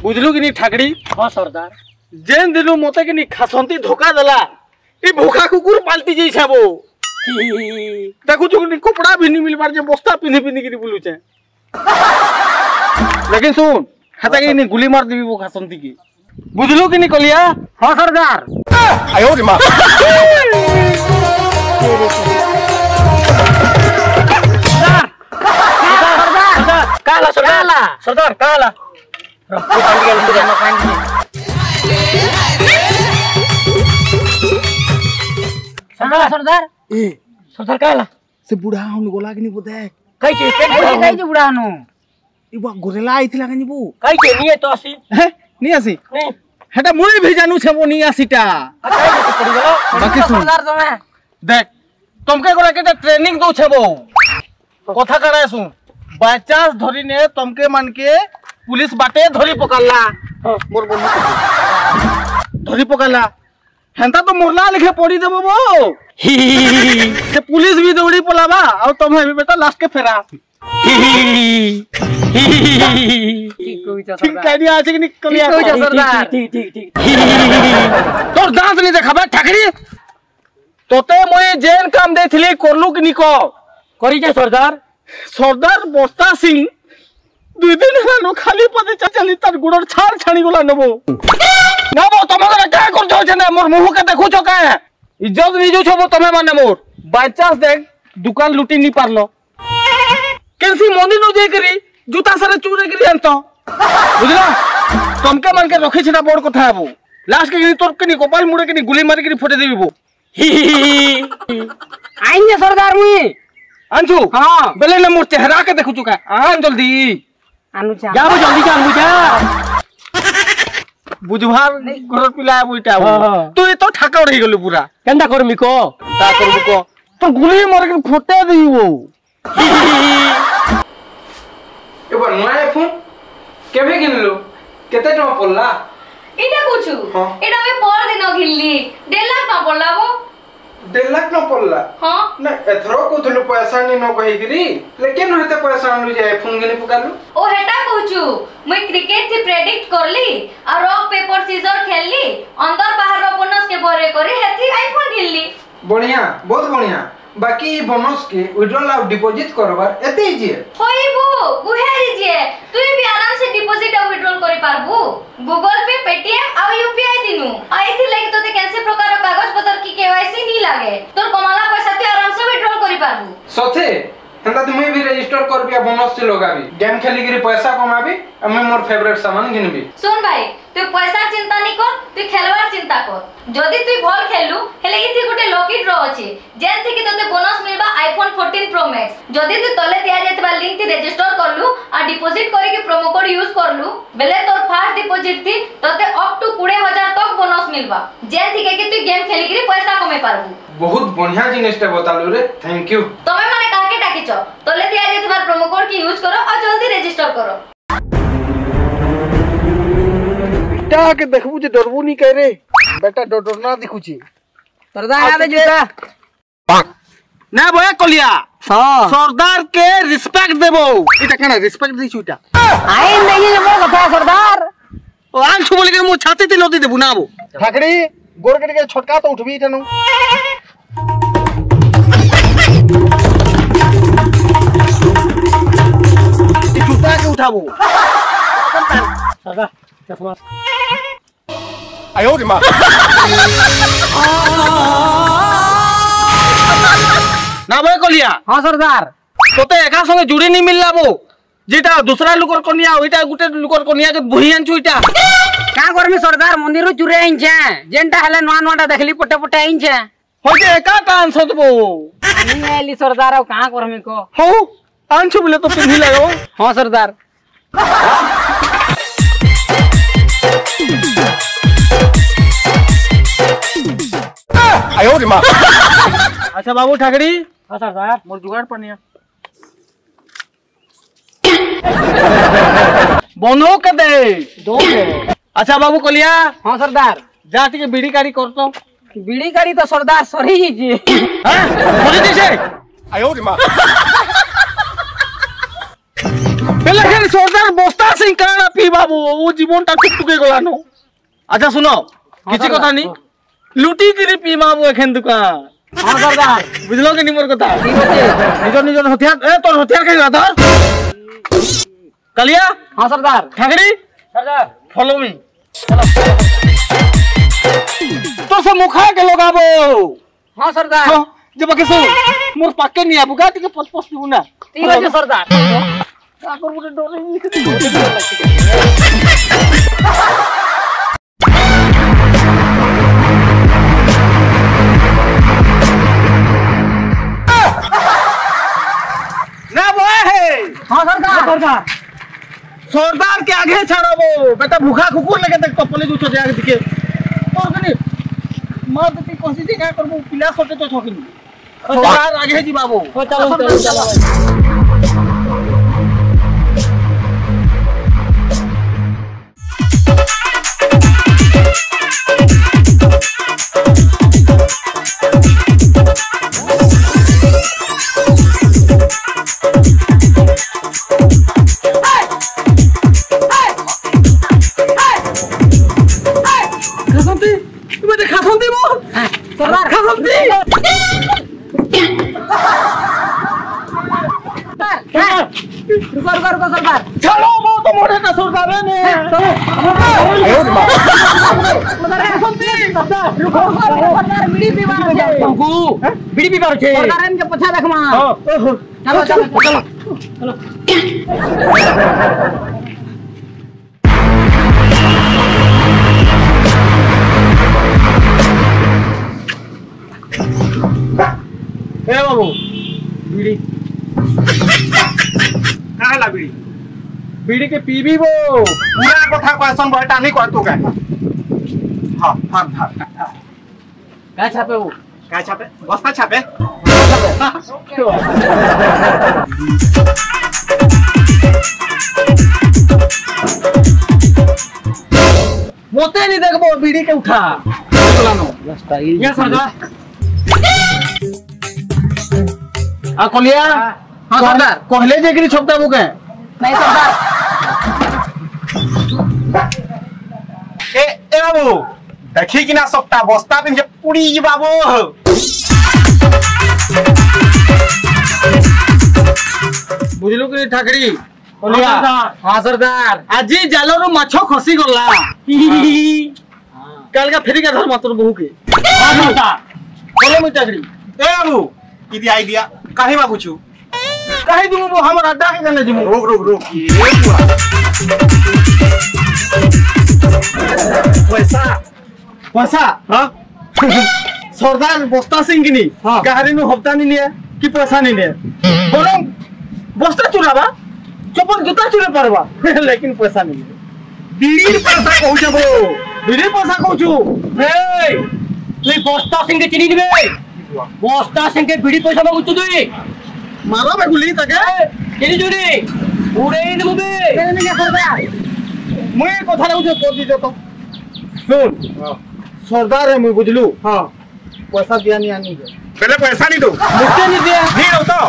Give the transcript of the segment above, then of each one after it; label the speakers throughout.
Speaker 1: बुझलु कि नहीं ठाकड़ी?
Speaker 2: हाँ सरदार।
Speaker 1: जेन दिनु मते कि नहीं खासंती धोखा देला ई भूखा कुकुर पाल्टी जई छाबो। देखु छु कि कपड़ा भी नहीं मिलबार जे बस्ता पिन्ही पिन्ही कि बुलु छे। लेकिन सुन हता कि नहीं गुली मार देबी वो खासंती की। बुझलु कि नहीं कलिया?
Speaker 2: हाँ सरदार।
Speaker 1: आयो रे मां। काला सरदार काला
Speaker 2: सरदार
Speaker 1: ए
Speaker 2: सरदार काला
Speaker 1: से बुढ़ा हम गोला कि नहीं बोदे
Speaker 2: कई के बुढ़ा नु
Speaker 1: इबा गोरेला आइथिला कि निबू
Speaker 2: कई के नहीं तो आसी
Speaker 1: हे नहीं आसी
Speaker 2: नहीं
Speaker 1: हेटा मुई भी जानू छे वो नहीं आसीटा
Speaker 2: पड़ी गेलो
Speaker 1: बाकी सुन
Speaker 2: सरदार तुम्हें
Speaker 1: देख तुमके गोला के ट्रेनिंग दो छे वो कथा करे सुन बाय चांस धरी ने तुमके मन के पुलिस बाटे धरी पकड़ला मोर बन्नी धरी पकड़ला हेंता तो मोरला लिखे पड़ी देबो वो से पुलिस भी दौड़ी पलावा और तुम्हें भी बेटा लास्ट के फेरा ठीक आइडिया আছে कि निकलिया
Speaker 2: सरदार ठीक
Speaker 1: तोर दांत नहीं देखाबे ठाकरी तोते मोय जेन काम देथिली करलु कि निको
Speaker 2: करी जा सरदार
Speaker 1: सरदार बस्ता सिंह दुई दिन हेलानो खाली पदे चली तार गुडर छाड़ छाणी गला नबो नबो तमरे क्या कर जो छने मोर मुंह के देखु छ का इज्जत नहीं जो छबो तमे माने मोर बाय चांस देख दुकान लूटी नहीं पारलो केनसी मंदिर नो जाई करी जूता सारे चूरे करी अंतो बुझला तमके मन के रखी छना बड़ कथा हबो लास्ट के तोर के कपाल मुड़े के गुली मारी के फटे देबी बो
Speaker 2: आइने सरदार मुई
Speaker 1: अंजू
Speaker 2: हां
Speaker 1: बेले ने मोर चेहरा के देखु चुका आन जल्दी
Speaker 2: आनु जा
Speaker 1: जाबो जल्दी जा बुझा बुझवार घर पिला बुइटा तू ए तो ठाका रही गेलु पूरा
Speaker 2: केंदा करमी को
Speaker 1: ता करबु को तो गुली मार के फटे देबो एबार नया फोन केबे किनलो केते टका पड़ला
Speaker 3: इटा कुछु इटा में पर दिन घिल्ली 1.5 लाख ना पड़ला वो
Speaker 1: 1.5 लाख न पड़ला
Speaker 3: हां
Speaker 1: ना एथरो को थलो पैसा नहीं न कहि गिरी लेकिन हेते पैसा आनु जे फोन गने पकालु
Speaker 3: ओ हेटा कहूछु मैं क्रिकेट थी प्रेडिक्ट करली आ रॉक पेपर सीजर खेलली अंदर बाहर रो बोनस के बरे करे हेती आईफोन घिल्ली
Speaker 1: बढ़िया बहुत बढ़िया बाकी बोनस के विड्रॉल और डिपॉजिट करबार एते इजी
Speaker 3: होइबो गुहेरी जे तू भी आराम से डिपॉजिट और विड्रॉल करि पारबू गूगल पे पेटीएम और यूपीआई दिनु आइथि लागि तोते कैसे प्रकार कागज पत्र की केवाईसी नहीं लागे तोर कमाला पैसा ते आराम से विड्रॉल करि पारबू
Speaker 1: सथे हेंता तुम भी रजिस्टर कर बिया बोनस से लगाबी गेम खेली गिरी पैसा कमाबी हम मोर फेवरेट सामान किनबी
Speaker 3: सुन भाई तू पैसा चिंता नहीं कर तू खेलवार चिंता कर जदी तू भल खेलु हेले इथि गुटे लकी ड्रॉ अछि जेन थी कि तोते बोनस मिलबा आईफोन 14 प्रो मैक्स जदी तू तले दिया जेतबा लिंक थी रजिस्टर करलु आ डिपॉजिट करी के प्रोमो कोड यूज करलु बेले तोर फर्स्ट डिपॉजिट थी तोते अप टू 20000 तक बोनस मिलबा जेन थी कि तू गेम खेली गिरी पैसा कमे पारबू
Speaker 1: बहुत बढ़िया जिनिसटा बतालु रे थैंक यू
Speaker 3: तमे माने काके टाकीचो तले दिया जेतबा प्रोमो कोड की यूज करो और जल्दी रजिस्टर करो बेटा के देखबू जे डरबू नहीं कह रे बेटा डरना दिखुची
Speaker 2: सरदार आबे जूता
Speaker 1: ना बोया कलिया
Speaker 2: हां
Speaker 1: सरदार के रिस्पेक्ट देबो इटा कना रिस्पेक्ट दै छुटा
Speaker 2: आई नहीं ले मो कथा सरदार
Speaker 1: ओ आन छु बोले के मो छाती ते लदी देबू ना बो ठाकड़ी गोर के छोटका तो उठबी इठनु जूता के उठाबो
Speaker 2: सरदार चश्मा
Speaker 1: आयो रे मां ना बोय कलिया
Speaker 2: हां सरदार
Speaker 1: तोते एका संगे जुड़ी नहीं मिलला बो जेटा दूसरा लुकर कनिया ओइटा गुटे लुकर कनिया के बुही आनछु इटा
Speaker 2: का करमी सरदार मंदिर रो चुरे आइन छे जेंटा हले नवा नवाटा देखली पटे पटे आइन छे
Speaker 1: हो जे एका कान सतबो
Speaker 2: नहीं आइली सरदार अब का करमी को
Speaker 1: हो आनछु बोले तो पिन्ही लागो
Speaker 2: हां सरदार
Speaker 1: आयो रे मां अच्छा बाबू ठाकड़ी
Speaker 2: हां सरदार
Speaker 1: मोर जुगाड़ पनिया बंधो के दे
Speaker 2: दो
Speaker 1: अच्छा बाबू कलिया
Speaker 2: हां सरदार
Speaker 1: जा टिके बीड़ी काड़ी करतो
Speaker 2: बीड़ी काड़ी तो सरदार सरी जी
Speaker 1: हैं सरी दिसे आयो रे मां पहले के सरदार बस्ता सिंह काना पी बाबू वो जीवनटा टुकटुके गला नो। अच्छा सुनो किसी कथा नहीं लुटी किरी पीमा वो एखन दुकान।
Speaker 2: हां सरदार
Speaker 1: बुझलो कि नहीं मोर कथा
Speaker 2: ठीक আছে
Speaker 1: निजर निजर हथियार ए तोर हथियार कहीं रहा था कलिया।
Speaker 2: हां सरदार
Speaker 1: ठाकरी
Speaker 2: सरदार
Speaker 1: फॉलो मी तो से मुखा के लगाबो।
Speaker 2: हां सरदार
Speaker 1: हाँ जब के सो मोर पाके नहीं आबू गाती के पस पस ना
Speaker 2: ठीक আছে सरदार
Speaker 1: का कर मुझे डर नहीं ना वो है।
Speaker 2: हां सरदार
Speaker 1: सरदार के आगे छाड़ो वो बेटा भूखा कुकुर लगे तक कपले दूसरे जाके दिखे और कनी मार देती कोशिश क्या करबो पिला सोटे तो छोकिनी सरदार आगे जी बाबू
Speaker 2: चलो रुको सरदार
Speaker 1: चलो वो तो मोड़े का सरदार है ने बीड़ी पीबार छे
Speaker 2: सरदार के पछा देखमा चलो चलो चलो
Speaker 1: ए बाबू बीड़ी काला बीड़ी बीड़ी के पीबी वो पूरा कथा क्वेश्चन बटा नहीं कर तू का हां हां हां
Speaker 2: का छापे वो
Speaker 1: काय छापे बस्ता छापे मोते नहीं देखबो बीड़ी के उठा चलानो बस्ता ये सरदार आ कोलिया हां सरदार कहले जे गिरी छपता बुके
Speaker 2: नहीं सरदार
Speaker 1: ए बाबू देखी कि ना सप्ताह बस्ता दिन जे पुड़ी जी बाबू बुझलु कि ठाकरी कोलिया
Speaker 2: हां सरदार
Speaker 1: आजी जालरो माछो खसी गला काल का फेरी का धर मात्र बहु के
Speaker 2: हां सरदार
Speaker 1: बोले मुई ठाकरी ए बाबू इदी आईडिया काहे बाबू छु काहे दिमु वो हमर अड्डा के गने दिमु रोक रोक रोक ये पूरा पैसा पैसा हां सरदार बस्ता सिंह की नहीं गाड़ी नु हफ्ता नहीं लिया कि पैसा नहीं लिया बोलो बस्ता चुराबा चप्पल जूता चुरे परबा लेकिन पैसा नहीं लिया बीड़ी पैसा कहू जबो बीड़ी पैसा कहू छु
Speaker 2: ए तुई बस्ता सिंह के चिनी दिबे बस्ता सिंह के बीड़ी पैसा मांगु तुई
Speaker 1: मारो बे गुली तके
Speaker 2: चिनी जुरी उड़े ही देबे केने के सरदार
Speaker 1: मुई कथा रहू जे कोदी जो तो सुन सरदार है मुई बुझलू हां पैसा दिया नहीं आनी पहले पैसा नहीं दो मुझे नहीं दिया नहीं दो तो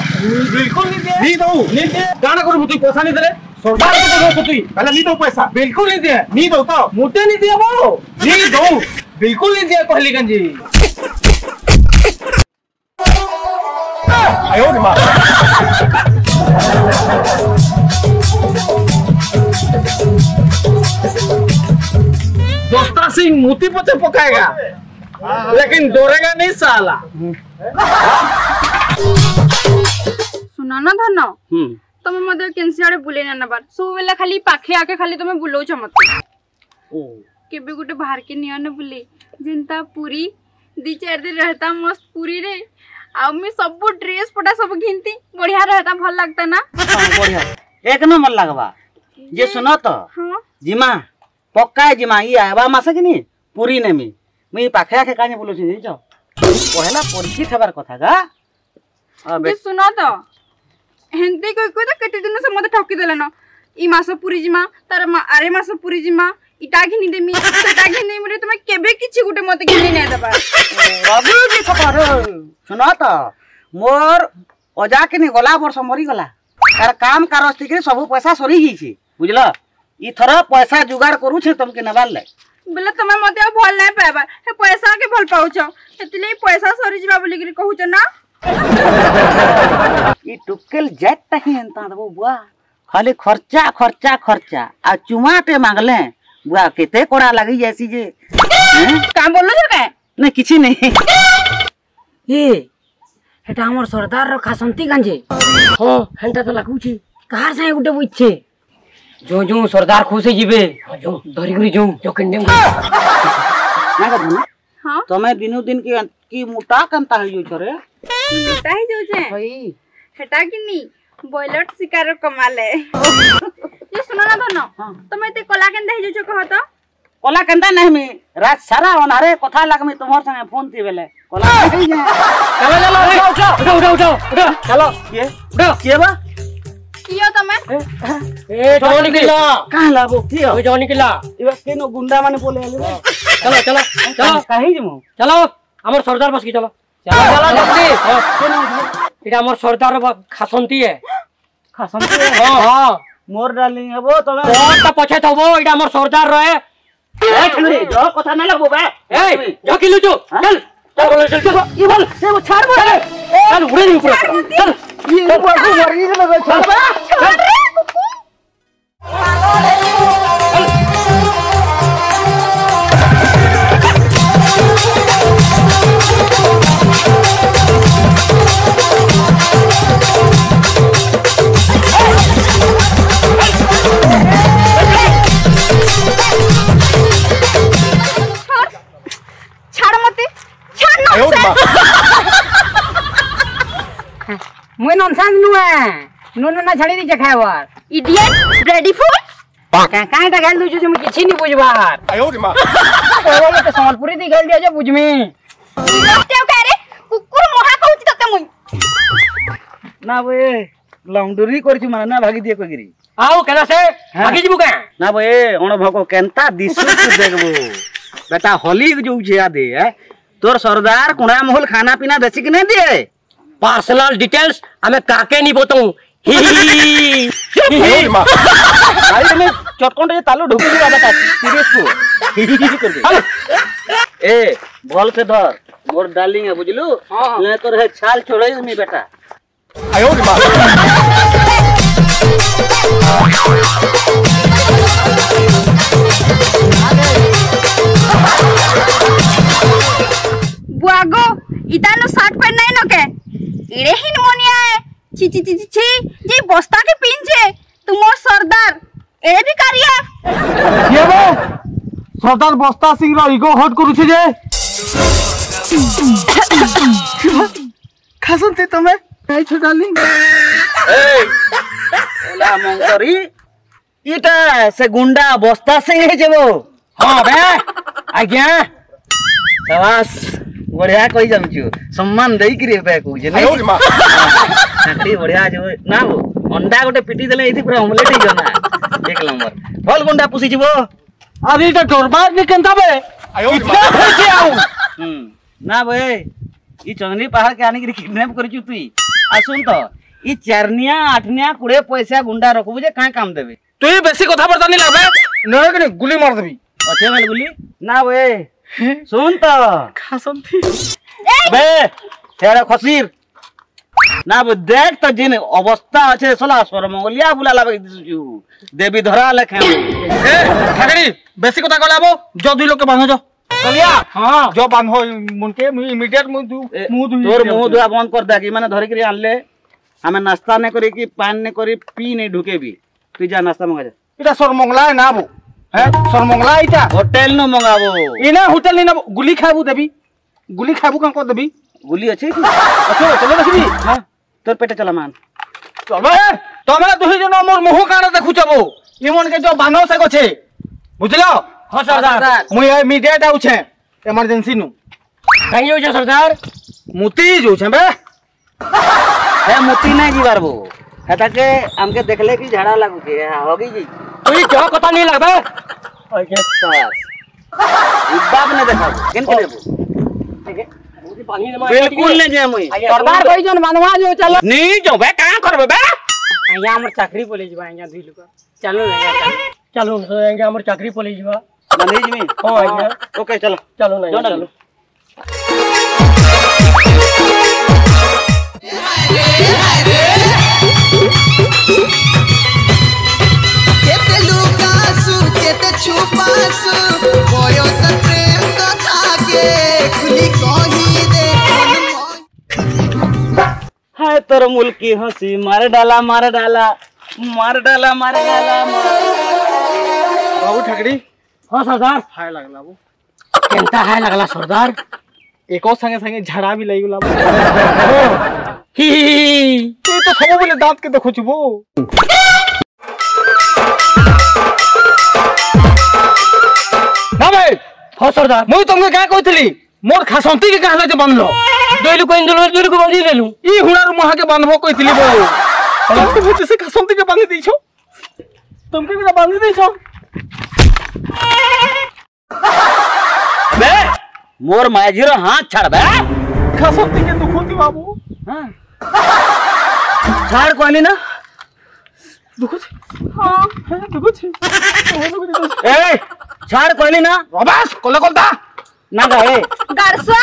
Speaker 1: बिल्कुल नहीं दिया नहीं दो नहीं दे गाना करू तू पैसा नहीं दे सरदार को दो तू पहले नहीं दो पैसा बिल्कुल नहीं दिया नहीं दो तो मुझे नहीं दिया वो नहीं दो बिल्कुल नहीं दिया कहली गंजी आयो रे मां दोस्ता सिंह मोती पचे पकाएगा लेकिन डरेगा नहीं साला
Speaker 4: सुना ना धन तमे मते केनसी आड़े बुले ना बार सब बेला खाली पाखे आके खाली तमे बुलौछ मते
Speaker 2: ओ
Speaker 4: केबे गुटे बाहर के निया न बुले जिनता पूरी 2-4 दिन रहता मस्त पूरी रे आ मैं सब ड्रेस पटा सब घिनती बढ़िया रहता भल लगता ना
Speaker 2: बढ़िया एक नंबर लगवा जे सुनो तो
Speaker 4: हां
Speaker 2: जिमा पक्का जिमा ई आबा मासे कि नहीं पूरी नेमी मैं पाखे आके काने बोलो छी जाओ पहला परिचित हबार कथा गा
Speaker 4: जे सुनो तो हेंते कोई कोई तो कते दिन से मते ठकी देला न ई मास पूरी जिमा तार आरे मास पूरी जिमा इटा घिनी देमी सेटा घिनी मरे तुम केबे किछि गुटे मते घिनी नै दबा
Speaker 2: रबी के छपर सुनो तो मोर अजा के नहीं गला वर्ष मरी गला तार काम कारस्ती के सब पैसा सरी ही छी बुझला इथर पैसा जुगाड़ करू छे तुमके नबार ले
Speaker 4: बोले तुम मते भल नहीं पाइबा हे पैसा के भल पाउछ हेतले पैसा सरी जिबा बोली कि कहूछ ना
Speaker 2: ई टुक्केल जेट ही एंता दबो बुआ खाली खर्चा खर्चा खर्चा आ चुमाटे मांगले बुआ केते कोड़ा लगी जैसी जे
Speaker 4: काम बोललो जे के
Speaker 2: नहीं किछि नहीं
Speaker 5: ए हेटा हमर सरदार रो खासंती गंजे हां हेंता तो लागुची कार से गुटे बुइछे जो जो सरदार खुश जीवे जो धरी गुरी जो कंडेम
Speaker 2: ना करू
Speaker 4: हां
Speaker 2: तमे दिनो दिन की मोटा कंता है छोरे
Speaker 4: मोटा ही जो छे
Speaker 5: भाई
Speaker 4: हेटा किनी बॉयलर शिकार कमाले ये सुनो ना धनो तुम एते कला केन दे जो कह तो
Speaker 2: कला कंता नहीं मी रात सारा अनारे कथा लागमी तुम्हार संगे फोन थी बेले कला नहीं जाए
Speaker 5: चलो उठो चलो
Speaker 2: ये बा
Speaker 4: कियो तमे
Speaker 5: ए जो निकला
Speaker 2: कहां लाबो कियो
Speaker 5: जो निकला
Speaker 2: इबा केनो गुंडा माने बोले
Speaker 5: चलो
Speaker 2: काहे जमु
Speaker 5: चलो हमर सरदार बस की चलो जल्दी इटा हमर सरदार खासंती है हां
Speaker 2: मोर डार्लिंग हेबो तमे
Speaker 5: कोन त पछे थबो इटा हमर सरदार रहे
Speaker 2: ए ठुरे जो कथा ना लगबो बे
Speaker 5: ए जो किलु जो चल
Speaker 2: ये बोल ये छाड़ बो
Speaker 5: चल उड़े नहीं ऊपर चल
Speaker 2: ये बाबू मरी गेलो छाड़ बा
Speaker 4: छोड़ रे कुकु छाड़ मते छाड़ ना
Speaker 5: मुई नॉनसेंस नुए नो ना छाड़ी दी खायवार
Speaker 4: इडियट रेडी फुल
Speaker 5: काहे ता गेल दुछु जे मुई किछि नि बुझबार आयो रे मां ओले तो संबलपुरी दी गेल दिया जे बुझमी
Speaker 4: लस्टेव कह रे कुकुर मोहा कहूची तते मुई
Speaker 2: ना बे लौंडरी करछु माने ना भागी दिए कोगिरी
Speaker 5: आओ केला से भागी जिबु का
Speaker 2: ना बे ओण भको केनता दिसु देखबो बेटा होली जो छे आदे तोर सरदार कुणा महल खाना पीना देसी कि नहीं दिए
Speaker 5: पर्सनल डिटेल्स हमें काके नहीं बताऊं
Speaker 2: भाई में चटकन रे तालू ढुकी दिया बेटा सीरियस को ए बोल से धर मोर डार्लिंग है बुझलू ले तोर है छाल छोड़ई नहीं बेटा
Speaker 1: आयो रे मां
Speaker 4: बुआगो इतानो शर्ट पहन नहीं न के इड़े ही निमोनिया है ची ची ची ची जे बस्ता के पिंजे तुमोर सरदार एड़े भी कारिया
Speaker 1: ये बे सरदार बस्ता सिंह रो इगो हट करू छे जे खासंती तमे काई छ डार्लिंग
Speaker 2: ए ओला मंगरी इटा से गुंडा बस्ता सिंह है जेबो
Speaker 5: हां बे आज्ञा
Speaker 2: शाबाश बढ़िया कहि जामछु सम्मान देई कि रे बे को जे
Speaker 1: आयो रे मां
Speaker 2: चाकरी बढ़िया जो ना हो अंडा गोटे पिटी देले इथि पूरा ऑमलेट ही जना एक नंबर भल गुंडा पुसी जीवो
Speaker 1: अरे तो डोरबाज नि केनता बे आयो रे मां कैसे आऊ
Speaker 2: ना बे ई चंगनी पहाड़ के आनी कि किडनैप करछु तुई आ सुन तो ई चारनिया आठनिया कुड़े पैसा गुंडा रखबु जे काहे काम देबे
Speaker 1: तू बेसी कथा बर्ता नहीं लागबे नय के गुली मार देबी
Speaker 2: अच्छे वाली गुली ना बे सुन तो
Speaker 1: खासंती
Speaker 2: बे तेरा खसीर ना बे देख तो जिन अवस्था আছে सोला स्वर मंगलिया बुला लाबे दिसु देवी धरा लेखे
Speaker 1: ए ठाकरी बेसी कथा गलाबो जो दुई लोग के बांधो जो चलिया हां जो बांधो मुन के इमीडिएट मुंह धुई
Speaker 2: तोर मुंह धुआ बंद कर दे कि माने धरि के आनले हमें नाश्ता ने करी कि पान ने करी पी नहीं ढुके भी तू जा नाश्ता मंगा जा
Speaker 1: इटा सरमंगला है ना बो है सरमंगला इटा
Speaker 2: होटल न मंगाबो
Speaker 1: इना होटल नहीं ना गुली खाबू देबी गुली खाबू का को देबी
Speaker 2: गुली अच्छे
Speaker 1: अच्छा चलो देखबी
Speaker 2: हां तोर पेटे चला मान
Speaker 1: चल बे तमे दुही जन मोर मुह काना देखु छबो इमन के जो बानो से गछे बुझलो
Speaker 5: हां सरदार
Speaker 1: मुई इमीडिएट आउ छे इमरजेंसी नु
Speaker 5: कहीं हो जे सरदार
Speaker 1: मुती जो छे बे
Speaker 2: है मुती नहीं जीवार बो हेता के हमके देखले कि झाड़ा लागु के होगी जी
Speaker 5: तू जो कथा नहीं लागबे
Speaker 2: ओके बस बाप ने देखा केन के लेबो
Speaker 5: ठीक है मुझे पानी में
Speaker 2: बिल्कुल नहीं जे मुई
Speaker 5: सरदार कोई जन बांधवा जो चलो
Speaker 2: नहीं जो बे का करबे बे
Speaker 5: यहाँ हमर चाकरी बोले जबा यहाँ दुई लोग चलो ना चलो आगे हमर चाकरी पले जीवा
Speaker 2: नहीं जिमी
Speaker 5: हां आज्ञा
Speaker 2: ओके चलो
Speaker 5: चलो नहीं
Speaker 2: चलो।
Speaker 5: चलो
Speaker 6: केते लुकासु केते छुपासु बयस प्रेम कथा के खुली कही दे
Speaker 2: हाय तोर मुल्की हंसी मार डाला मार डाला मार डाला मार डाला
Speaker 1: बाबू ठगड़ी
Speaker 5: हां सरदार
Speaker 1: हाय लागला बाबू
Speaker 5: केनता है लगला सरदार
Speaker 1: एको संगे संगे झड़ा भी लई गेला
Speaker 5: ही
Speaker 1: तू तो सब बोले दांत के देखो छबो ना भाई
Speaker 5: हां सरदार
Speaker 1: मुई तुमके क्या कहतली मोर खासंती के कहला जे बनलो
Speaker 5: दोइलु को इंदुल दोइलु को बांधी देलु
Speaker 1: ई हुनार मुहा के बांधबो कहतली बो तुम जैसे खासंती के बांधी दैछो तुमके के बांधी दैछो
Speaker 2: बे मोर माजीरो हाथ छाड़ बे
Speaker 1: खासंती के दुखोती बाबू
Speaker 2: हां छाड़ कोनी ना
Speaker 1: दुखो
Speaker 4: हाँ
Speaker 1: दुखो
Speaker 2: ए छाड़ कोनी ना
Speaker 1: रबास कोले कोलता
Speaker 2: ना गए
Speaker 4: गारसवा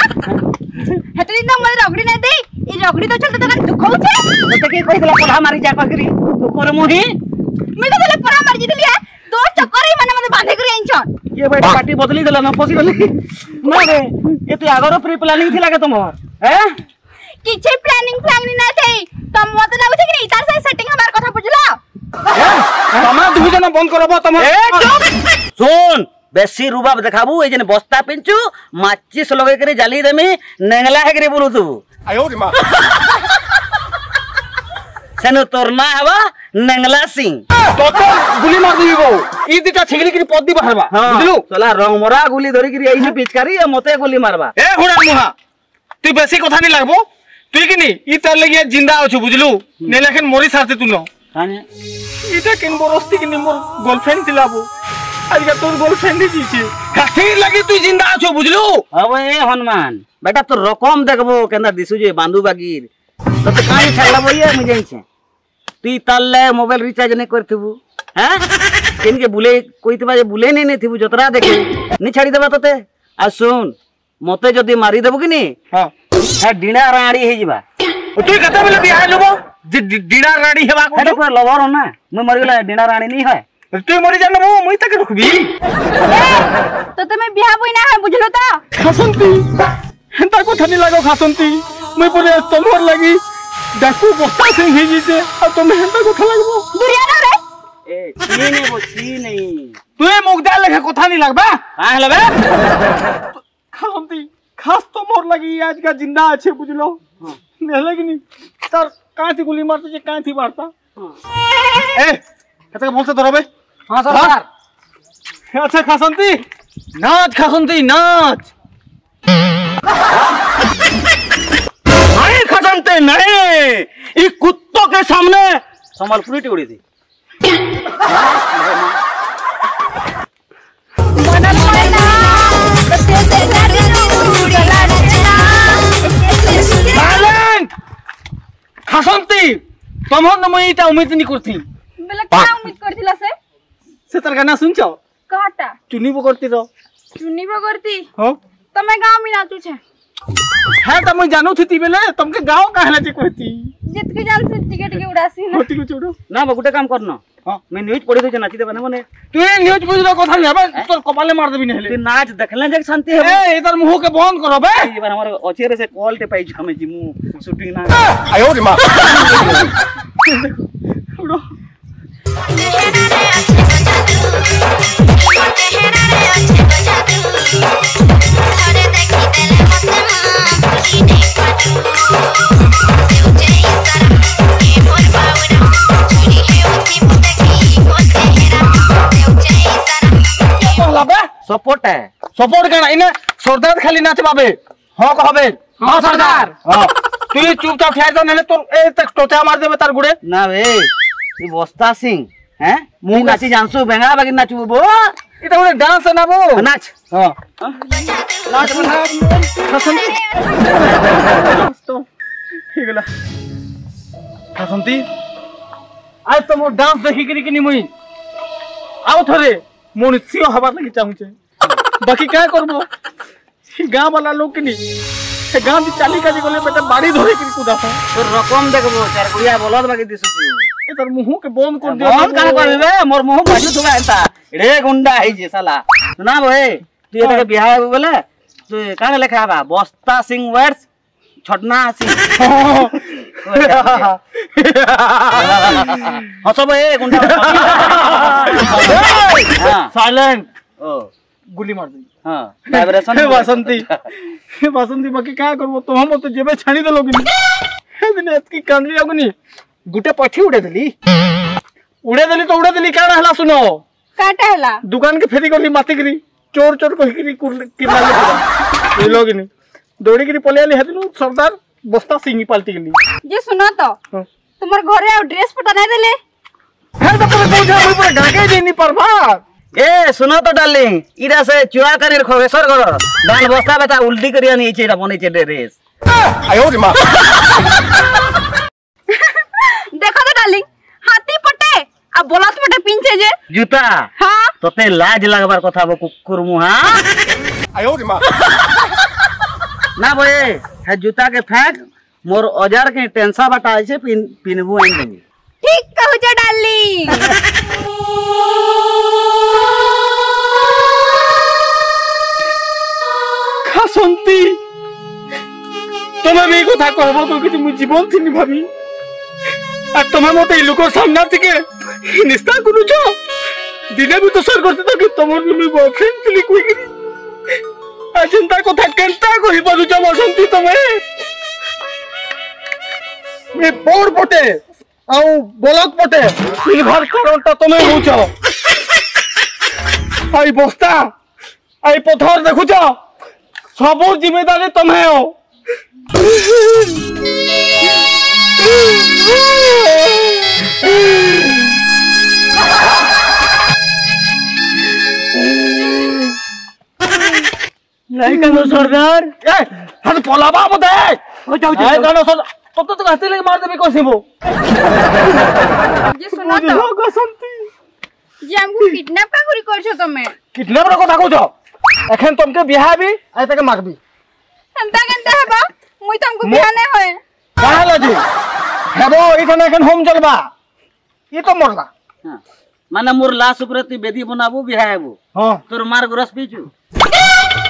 Speaker 4: हेतरी ना मले रगड़ी नहीं दे ई रगड़ी तो चलते तो दुख होचे
Speaker 2: तो के कहितला पढ़ा मारी जा पकरी तो कर मोही
Speaker 4: मैं तो तले परा मर जितली है दो चक्कर ही मने बांधे कर आइछन
Speaker 2: ये भाई पार्टी बदली देला ना फसी गली ना रे ये तो आगरो प्री प्लानिंग थी लागे तुमर हैं
Speaker 4: किछे प्लानिंग नहीं थे तुम मत लागु छै कि नहीं तार से सेटिंग हमार कथा बुझला
Speaker 1: तमा दुई जना बंद करबो तमा
Speaker 2: ए चुप सुन बेसी रुबाब देखाबू ए जने बस्ता पिंचू माचिस लगे करे जाली देमी नेंगला है करे बोलू तू
Speaker 1: आयो रे मां
Speaker 2: सेनु तोर ना हवा नेंगला सिंह
Speaker 1: तो गुली मार देबी बो ई दिटा छिगली के पद्दी बाहरबा बुझलु
Speaker 2: चला रंग मोरा गुली धरी करी आई पिचकारी आ मते गुली मारबा
Speaker 1: ए हुनार मुहा तू बेसी कथा नहीं लागबो তুই কি নি ই তার লাগি জিন্দা আছো বুঝলু নে লেখেন মরি সাথে তুই ন
Speaker 2: কানে
Speaker 1: ইটা কেন বরস্তি কিনি মোর গার্লফ্রেন্ড দিলাবো আজকে তোর গার্লফ্রেন্ড দিছি কাঠি লাগি তুই জিন্দা আছো বুঝলু
Speaker 2: अबे ए हनुमान बेटा तो रकम देखबो केना दिसु जे बांधु बागीर तो काई छाड़ला बोइए मुझे छे तू तल्ले मोबाइल रिचार्ज नहीं करथबू हैं किनके बुले कोइतबा जे बुले नहीं थबू जतरा देखे नि छाड़ी देबा तते आ सुन मते जदी मारी देबो कि नी
Speaker 1: हां
Speaker 2: है डीना राणी हे जिबा
Speaker 1: তুই কত বলে বিয়া লবো যে ডিনা রাড়ি হেবা
Speaker 2: है तो पूरा लवर हो ना मैं मर गेला डीना राणी नहीं है
Speaker 1: তুই মরি জানো মুই তাকে রখবি
Speaker 4: तो तुम्हें बियाह बोई ना है बुझलो तो
Speaker 1: খাসন্তি হেনতা কথা নি লাগো খাসন্তি মুই পরে তোমার লাগি ডাকু বস্তা সিং হি জিতে আর তুমি হেনতা কথা লাগবো
Speaker 4: दुरिया ना रे
Speaker 2: ए छी नहीं वो छी नहीं
Speaker 1: তুই মুখ দা লেখা কথা নি লাগবা
Speaker 2: का है लबे
Speaker 1: খাসন্তি খাস তো মোর লাগি আজকা জিন্দা আছে বুঝলো নে লাগনি তার কাঁথি গুলি মারতে যে কাঁথি মারতা এ এটাকে বলতে ধরবে
Speaker 5: हां सरदार
Speaker 1: আচ্ছা খাসন্তি নাচ খাসন্তি নাচ
Speaker 2: अरे खसंते नहीं ये कुत्तों के सामने संबलपुरी टिकड़ी थी
Speaker 4: मन मना ते से लागे उड़ला रचना
Speaker 1: साइलेंट খাসন্তি তোমার না মই এটা উম্মীদ নি করতি
Speaker 4: बेला क्या उम्मीद करथिला से
Speaker 1: সে তার গানা শুনছো
Speaker 4: कहता
Speaker 1: চুনি বকরতি তো
Speaker 4: चुन्नी बगरती
Speaker 1: हो
Speaker 4: तमे गांव में नाचू छे
Speaker 1: হ্যাঁ তা মই জানো থিতি বেলে তোমাকে গাও কাহলা যে কইতি
Speaker 4: जित के जान से टिकट के उड़ासी ना
Speaker 1: হটি কো চুড়ো
Speaker 2: ना गोटे काम करना
Speaker 1: हाँ।
Speaker 2: मैं न्यूज पढ़ी थी नाची देबा मने
Speaker 1: তুই নিউজ বুঝলো কথা নি হবে তোর কপালে মার দেবি নহলে
Speaker 2: तू नाच देखले जग शांति है
Speaker 1: এ এটার মুহ के বন্ধ করবে
Speaker 2: ये बार हमारे अचेरे से कॉल टे पाई हमें जिमु शूटिंग ना
Speaker 1: আয়ো রে মা উড়ো লাগবে
Speaker 2: सपोर्ट है
Speaker 1: সপোর্ট কেন ইনে সর্দার খালি নাচ পাবে হ্যাঁ কবে
Speaker 5: हां सरदार
Speaker 1: হ্যাঁ তুই চুপচাপ ঠাই দাও নালে তোর এই তক টোচা মার দেবে তার গুড়ে
Speaker 2: ना वे ये बस्ता सिंह हैं मुंह नाची जानसु बेंगा बागी नाचू बो
Speaker 1: এটা ওরে ডান্স না বো
Speaker 2: नाच
Speaker 1: হ্যাঁ
Speaker 2: नाच बना
Speaker 1: খাসন্তি তো ঠিকলা খাসন্তি আজ তো মোর ডান্স দেখি করি কিনি মুই आउ थरे मनुष्य हवा लगी चाहूचे बाकी क्या करबो गांव वाला लोग के नहीं से गांव भी चाली काजी गले बेटा बाड़ी धरे के कुदा हो
Speaker 2: तो रकम देखबो चार गुड़िया बोलत बाकी दिसु
Speaker 1: ए तर मुंह के बंद कर दियो
Speaker 2: बंद का करबे मोर मुंह बाजू तुगा एंता रे गुंडा है जे साला सुना बे तू एटा बियाह हो बोले तू काने लिखा बा बस्ता सिंह वर्ड्स छटना सिंह हसो बे गुंडा
Speaker 1: साइलेंट
Speaker 2: ओ
Speaker 1: गुली मार दे
Speaker 2: हां वाइब्रेशन
Speaker 1: बसंती बाकी क्या करबो तो हम तो जेबे छानी दे लोग हे दिन एतकी कांदली अगनी गुटे पठी उड़े देली तो उड़े देली काना हला सुनो
Speaker 4: काटा हला
Speaker 1: दुकान के फेरी करली माती करी चोर कहि करी किरला ए लोग नहीं दौड़ी करी पलेली हेदिनु सरदार बस्ता सिंह पाल्टी गली
Speaker 4: जे सुनो तो तुम्हार घरे आ ड्रेस पटा नहीं देले
Speaker 1: हे तो पूरे पूजा होई पूरे ढाके देनी परभा
Speaker 2: ए सुनो तो डार्लिंग इरा से चुआ करी रखो सर करो दाल बस्ता बेटा उल्टी करिया नहीं छेरा बने छे ड्रेस
Speaker 1: आयो रे मां
Speaker 4: देखो तो डार्लिंग हाथी पटे आ बोलत पटे पिंचे जे
Speaker 2: जूता
Speaker 4: हां
Speaker 2: तोते लाज लगबार कथा बो कुकुर मुहा
Speaker 1: आयो रे मां
Speaker 2: ना बे है जूता के फेंक मोर औजार के टेंसा बटा छे पिनबू आइन देनी
Speaker 4: ठीक कहू छ डार्लिंग
Speaker 1: खासंती तुम्हें भी कथा कहबो को कि मु जीवन थिनी भाभी आ तुम्हें मते लोक सामना थिके निस्ता करू छ दिने भी तो सर करते तो कि तुमर मी बॉयफ्रेंड थिली कोई कि आ चिंता कथा केंता कहि पारु छ बसंती तुम्हें मैं पोर पटे आउ बोलक पटे निर्भर करोटा तुम्हें हो छ आई बस्ता आई पथर देखु छ सब जिम्मेदारी तुम्हें हो
Speaker 5: नहीं कनो सरदार
Speaker 1: ए हट पलाबा मते ओ जाऊ जाऊ कनो सर तो हस्ते लगे मार देबे कोसिबो
Speaker 4: जे सुनो तो
Speaker 1: लोग संती
Speaker 4: जे हमको किडनैप का करी करछो तमे
Speaker 1: किडनैप रो कथा कहछो एखन तुमके बिहाबी आइ तके मारबी
Speaker 4: हंता केनता हेबा मुई तुमको बिहा नै होय
Speaker 1: काहला जी हेबो इखन एखन होम चलबा ई तो मरला
Speaker 2: हां माने मोर लाश उपरती बेदी बनाबू बिहाबू
Speaker 1: हां
Speaker 2: तोर मार गुरस पीचू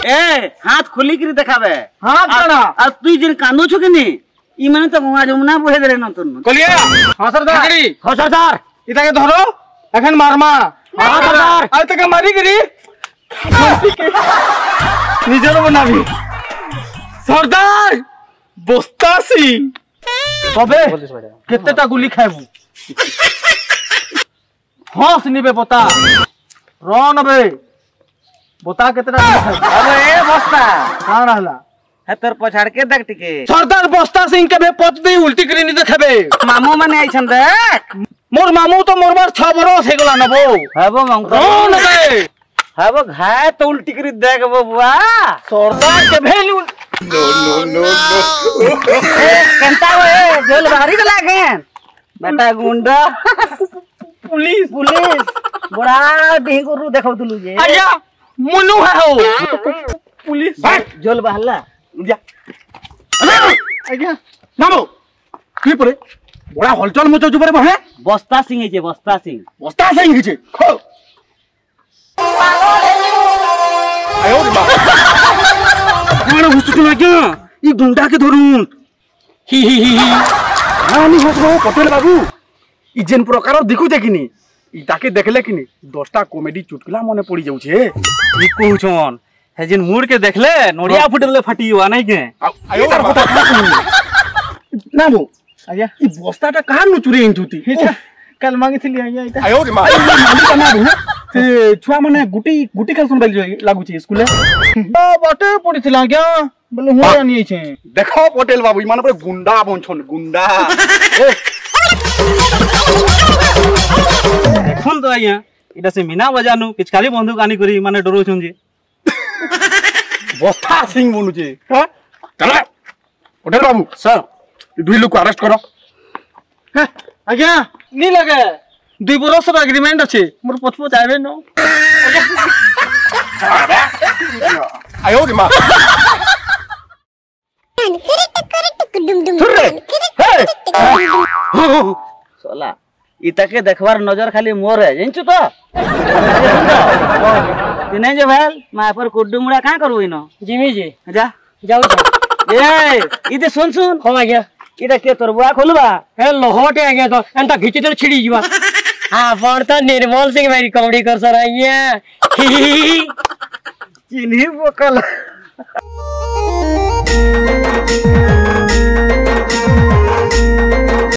Speaker 2: ए हाथ खुली करी देखाबे
Speaker 1: हां काना
Speaker 2: आ तू जिन कानो छु कि नी ई माने तो मुआ जमुना बहे देरे न तोन
Speaker 1: कलिया हां सरदार इताके धरो एखन मारमा हां सरदार आइ तके मारी करी निजर बनाबी सरदार बस्ता सिंह तबे केतेटा गुली खाइबू हंस निबे बता रन बे बता केतेटा गुली खाइबू
Speaker 2: अबे ए बस्ता
Speaker 1: का रहला
Speaker 2: है तोर पछाड़ के देख टिके
Speaker 1: सरदार बस्ता सिंह के बे पत दे उल्टी करी नि देखबे
Speaker 2: मामू माने आइछन देख
Speaker 1: मोर मामू तो मोरबार 6 बरस हे गेला नबो
Speaker 2: हबो मंग
Speaker 1: रन बे
Speaker 2: हबो घाय तो उल्टी करी देख बबुआ
Speaker 1: सरदार के भेल नो
Speaker 2: कंता वे जेल बाहरी के लागे बेटा गुंडा
Speaker 1: पुलिस
Speaker 2: बड़ा ढेंगुरु देखौ तुलु जे
Speaker 1: आया मुनु है हो पुलिस
Speaker 2: जेल बाहरला
Speaker 1: जा आया नामो की परे बड़ा हलचल मचो जुबरे बहे
Speaker 2: बस्ता सिंह है जे बस्ता सिंह
Speaker 1: हिचे खो आयो रे बा
Speaker 2: गाना हुसुटु लाग्यो ई गुंडा के धरुन
Speaker 1: ही रानी हसबो पटेल बाबू ई जेन प्रकार देखु देखिनी ई ताके देखले किनी 10टा कॉमेडी चुटकुला मने पड़ी जाउ छे
Speaker 2: ई कहउछन हे जेन मुड़ के देखले नोडिया फुटले फटिवा नै के
Speaker 1: आयो तार कथा ना बो आया ई बस्ताटा कहां नु चुरे इंथुती कल मांगिथिली आया रे मा मालिक ना बो से छुआ माने गुटी खेल सुन बैल लागु छे स्कूल ओ बटे पड़िथिला क्या बोले हो आनी छे देखो पटेल बाबू ई माने पर गुंडा बनछन गुंडा
Speaker 2: देखन तो आया इटा से मीना बजानु पिचकारी बंदूक आनी करी माने डरो छन जे
Speaker 1: बस्ता सिंह बोलू छे हां चला पटेल बाबू
Speaker 2: सर
Speaker 1: दुई लोग को अरेस्ट करो आज्ञा नहीं लगे 2 बरस एग्रीमेंट अच्छे मोर पछपो जाबे न आयो रे मां
Speaker 2: सोला इताके देखवार नजर खाली मोर है जानछु तो तिने जे भेल मा पर कुडुमुड़ा का करबो इनो
Speaker 5: जिमी जी
Speaker 2: जा
Speaker 5: जाऊ
Speaker 2: ए इते सुन सुन
Speaker 5: हो आज्ञा
Speaker 2: इटा के तोर बुआ खोलबा
Speaker 5: ए लोहटे आज्ञा तो एंता घिची तो छिड़ी जीवा आपण तो निर्मल सिंह मेरी कॉमेडी कर सर आइए
Speaker 2: चिन्ही बकल